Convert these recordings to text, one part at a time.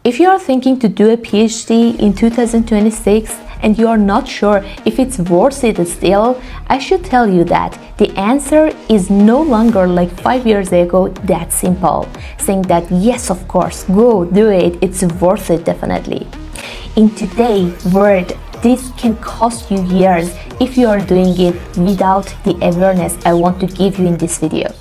If you are thinking to do a PhD in 2026 and you are not sure if it's worth it still, I should tell you that the answer is no longer like 5 years ago that simple, saying that yes, of course, go do it, it's worth it definitely. In today's world, this can cost you years if you are doing it without the awareness I want to give you in this video.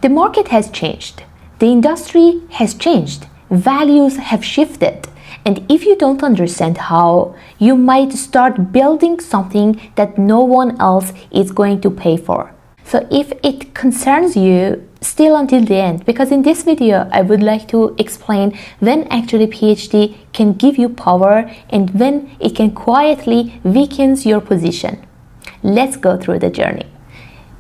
The market has changed, the industry has changed, values have shifted, and if you don't understand how, you might start building something that no one else is going to pay for. So if it concerns you, still until the end, because in this video I would like to explain when actually PhD can give you power and when it can quietly weakens your position. Let's go through the journey.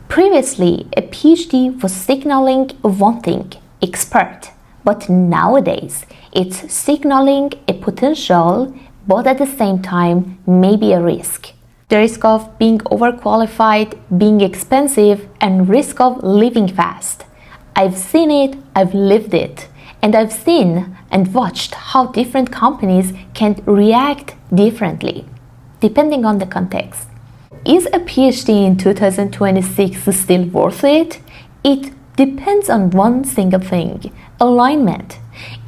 Previously, a PhD was signaling one thing, expert, but nowadays it's signaling a potential, but at the same time maybe a risk. The risk of being overqualified, being expensive, and risk of leaving fast. I've seen it, I've lived it, and I've seen and watched how different companies can react differently, depending on the context. Is a PhD in 2026 still worth it? It depends on one single thing, alignment.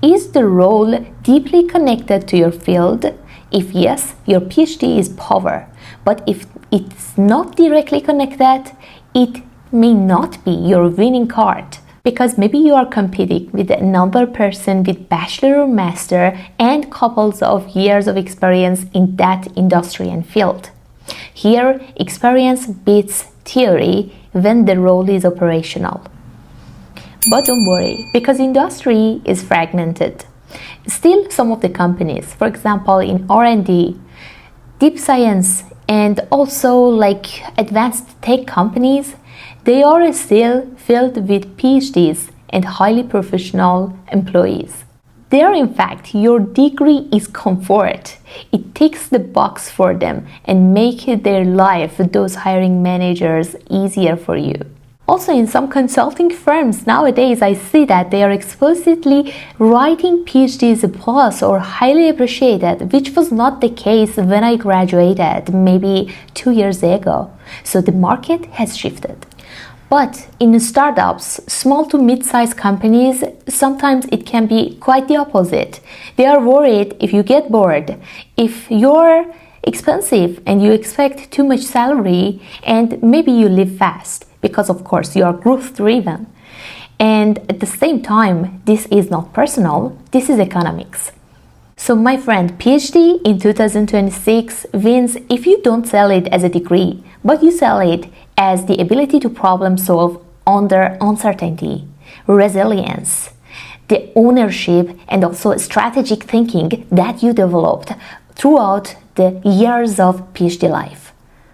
Is the role deeply connected to your field? If yes, your PhD is power. But if it's not directly connected, it may not be your winning card. Because maybe you are competing with another person with bachelor or master and couples of years of experience in that industry and field. Here, experience beats theory when the role is operational. But don't worry, because industry is fragmented. Still, some of the companies, for example, in R&D, deep science, and also like advanced tech companies, they are still filled with PhDs and highly professional employees. There, in fact, your degree is comfort. It ticks the box for them and make their life, those hiring managers, easier for you. Also, in some consulting firms nowadays, I see that they are explicitly writing PhDs a plus or highly appreciated, which was not the case when I graduated maybe 2 years ago. So the market has shifted. But in startups, small to mid-sized companies, sometimes it can be quite the opposite. They are worried if you get bored, if you're expensive and you expect too much salary, and maybe you leave fast. Because of course you are growth driven. And at the same time, this is not personal, this is economics. So my friend, PhD in 2026 wins if you don't sell it as a degree, but you sell it as the ability to problem solve under uncertainty, resilience, the ownership and also strategic thinking that you developed throughout the years of PhD life.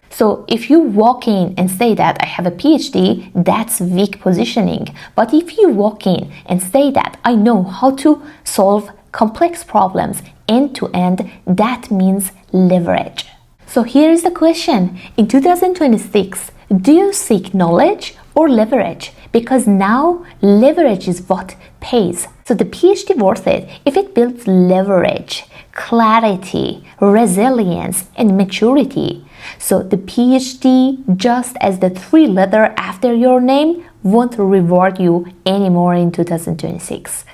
So if you walk in and say that I have a PhD, that's weak positioning. But if you walk in and say that I know how to solve complex problems end to end, that means leverage. So here is the question. In 2026, do you seek knowledge or leverage? Because now leverage is what pays. So the PhD worth it if it builds leverage, clarity, resilience, and maturity. So the PhD, just as the 3 letters after your name, won't reward you anymore in 2026.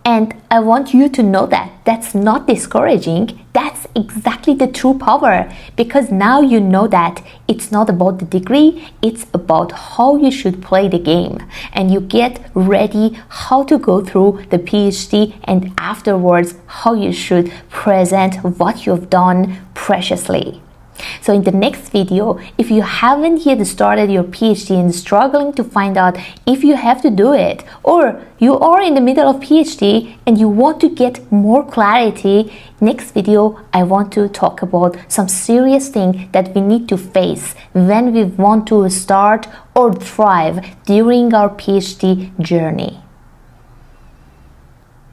And I want you to know that that's not discouraging. That's exactly the true power, because now you know that it's not about the degree, it's about how you should play the game. And you get ready how to go through the PhD and afterwards how you should present what you've done preciously. So in the next video, if you haven't yet started your PhD and struggling to find out if you have to do it, or you are in the middle of PhD and you want to get more clarity, next video I want to talk about some serious things that we need to face when we want to start or thrive during our PhD journey.